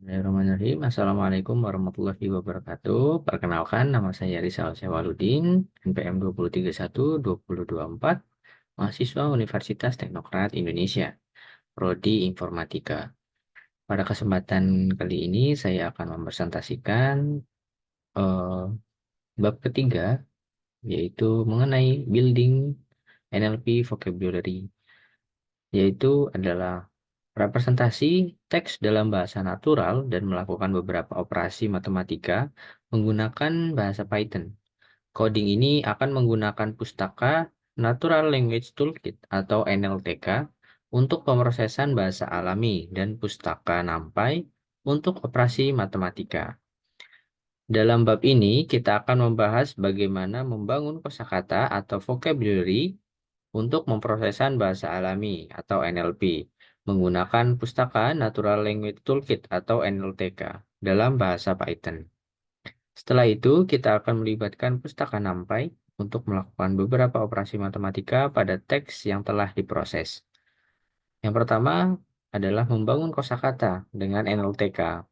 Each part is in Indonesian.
Bismillahirrahmanirrahim. Assalamualaikum warahmatullahi wabarakatuh. Perkenalkan, nama saya Rizal Syawaludin, NPM 2031224, mahasiswa Universitas Teknokrat Indonesia, Prodi Informatika. Pada kesempatan kali ini, saya akan mempresentasikan eh, bab ketiga, yaitu mengenai building NLP vocabulary, yaitu adalah representasi teks dalam bahasa natural dan melakukan beberapa operasi matematika menggunakan bahasa Python. Coding ini akan menggunakan pustaka Natural Language Toolkit atau NLTK untuk pemrosesan bahasa alami dan pustaka NumPy untuk operasi matematika. Dalam bab ini, kita akan membahas bagaimana membangun kosakata atau vocabulary untuk memprosesan bahasa alami atau NLP menggunakan pustaka Natural Language Toolkit atau NLTK dalam bahasa Python. Setelah itu, kita akan melibatkan pustaka NumPy untuk melakukan beberapa operasi matematika pada teks yang telah diproses. Yang pertama adalah membangun kosakata dengan NLTK.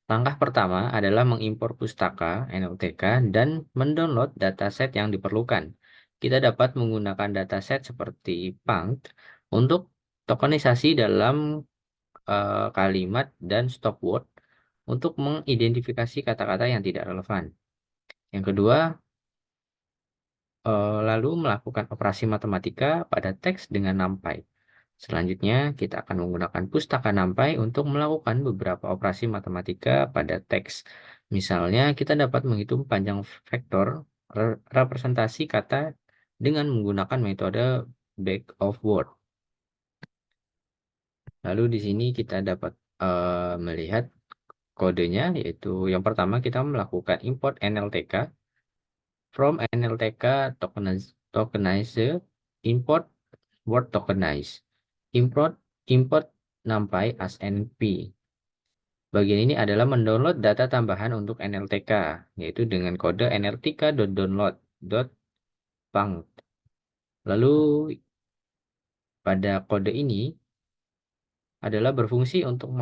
Langkah pertama adalah mengimpor pustaka NLTK dan mendownload dataset yang diperlukan. Kita dapat menggunakan dataset seperti punct untuk tokenisasi dalam kalimat dan stop word untuk mengidentifikasi kata-kata yang tidak relevan. Yang kedua, lalu melakukan operasi matematika pada teks dengan NumPy. Selanjutnya, kita akan menggunakan pustaka NumPy untuk melakukan beberapa operasi matematika pada teks. Misalnya, kita dapat menghitung panjang vektor representasi kata dengan menggunakan metode back of word. Lalu di sini kita dapat melihat kodenya, yaitu yang pertama kita melakukan import NLTK from NLTK tokenizer import word tokenize. Import NumPy as NP. Bagian ini adalah mendownload data tambahan untuk NLTK, yaitu dengan kode nltk.download.punct. Lalu pada kode ini adalah berfungsi untuk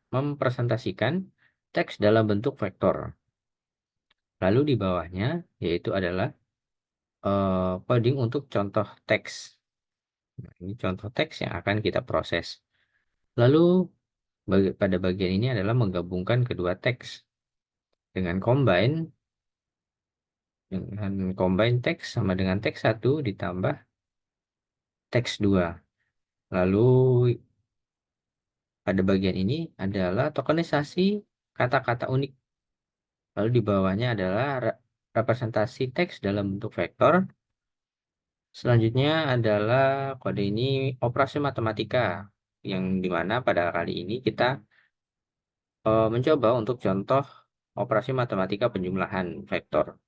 mempresentasikan teks dalam bentuk vektor. Lalu di bawahnya yaitu adalah coding untuk contoh teks. Nah, ini contoh teks yang akan kita proses. Lalu pada bagian ini adalah menggabungkan kedua teks dengan combine teks sama dengan teks 1 ditambah teks 2. Lalu pada bagian ini adalah tokenisasi kata-kata unik. Lalu di bawahnya adalah representasi teks dalam bentuk vektor. Selanjutnya adalah kode ini operasi matematika, yang dimana pada kali ini kita mencoba untuk contoh operasi matematika penjumlahan vektor.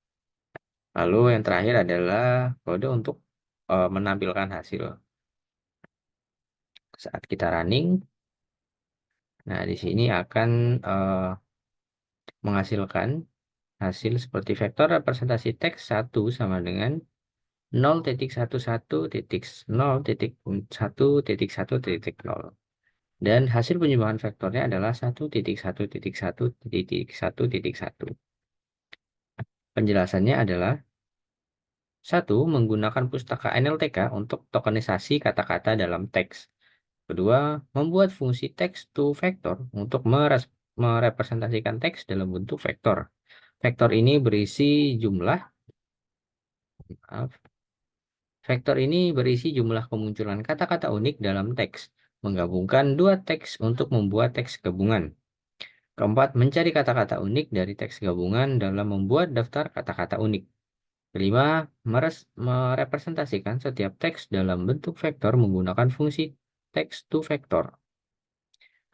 Lalu yang terakhir adalah kode untuk menampilkan hasil saat kita running. Nah, di sini akan menghasilkan hasil seperti vektor representasi teks 1 sama dengan 0.11.0.1.1.0. Dan hasil penjumlahan vektornya adalah 1.1.1.1.1. Penjelasannya adalah 1. Menggunakan pustaka NLTK untuk tokenisasi kata-kata dalam teks. Kedua, membuat fungsi text to vector untuk merepresentasikan teks dalam bentuk vektor. Vektor ini berisi jumlah, maaf, vektor ini berisi jumlah kemunculan kata-kata unik dalam teks, menggabungkan dua teks untuk membuat teks gabungan. Keempat, mencari kata-kata unik dari teks gabungan dalam membuat daftar kata-kata unik. Kelima, merepresentasikan setiap teks dalam bentuk vektor menggunakan fungsi text to vector.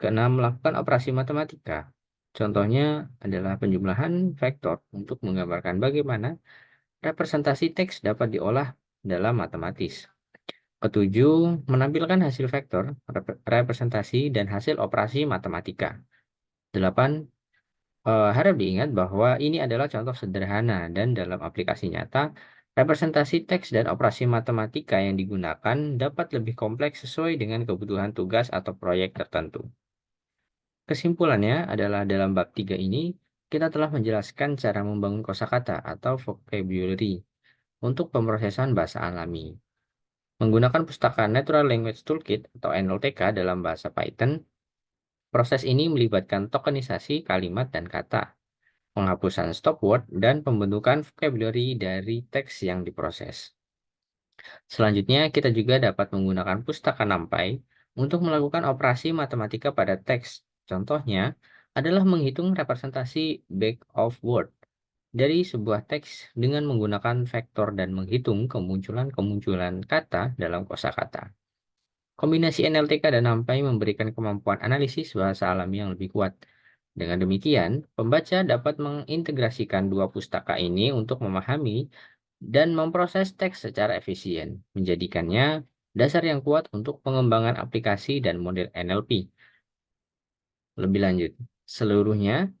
Keenam, melakukan operasi matematika. Contohnya adalah penjumlahan vektor untuk menggambarkan bagaimana representasi teks dapat diolah dalam matematis. Ketujuh, menampilkan hasil vektor, representasi, dan hasil operasi matematika. Delapan, harap diingat bahwa ini adalah contoh sederhana dan dalam aplikasi nyata, representasi teks dan operasi matematika yang digunakan dapat lebih kompleks sesuai dengan kebutuhan tugas atau proyek tertentu. Kesimpulannya adalah dalam bab 3 ini, kita telah menjelaskan cara membangun kosakata atau vocabulary untuk pemrosesan bahasa alami. Menggunakan pustaka Natural Language Toolkit atau NLTK dalam bahasa Python, proses ini melibatkan tokenisasi kalimat dan kata, penghapusan stop word, dan pembentukan vocabulary dari teks yang diproses. Selanjutnya, kita juga dapat menggunakan pustaka NumPy untuk melakukan operasi matematika pada teks. Contohnya adalah menghitung representasi back of word dari sebuah teks dengan menggunakan vektor dan menghitung kemunculan-kemunculan kata dalam kosakata. Kombinasi NLTK dan NumPy memberikan kemampuan analisis bahasa alami yang lebih kuat. Dengan demikian, pembaca dapat mengintegrasikan dua pustaka ini untuk memahami dan memproses teks secara efisien, menjadikannya dasar yang kuat untuk pengembangan aplikasi dan model NLP. Lebih lanjut, seluruhnya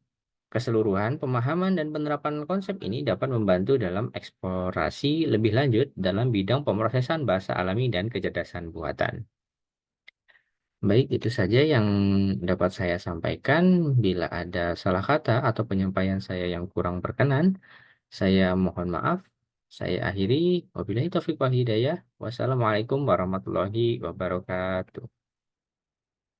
keseluruhan pemahaman dan penerapan konsep ini dapat membantu dalam eksplorasi lebih lanjut dalam bidang pemrosesan bahasa alami dan kecerdasan buatan. Baik, itu saja yang dapat saya sampaikan. Bila ada salah kata atau penyampaian saya yang kurang berkenan, saya mohon maaf. Saya akhiri. Wabillahi taufiq wal hidayah. Wassalamualaikum warahmatullahi wabarakatuh.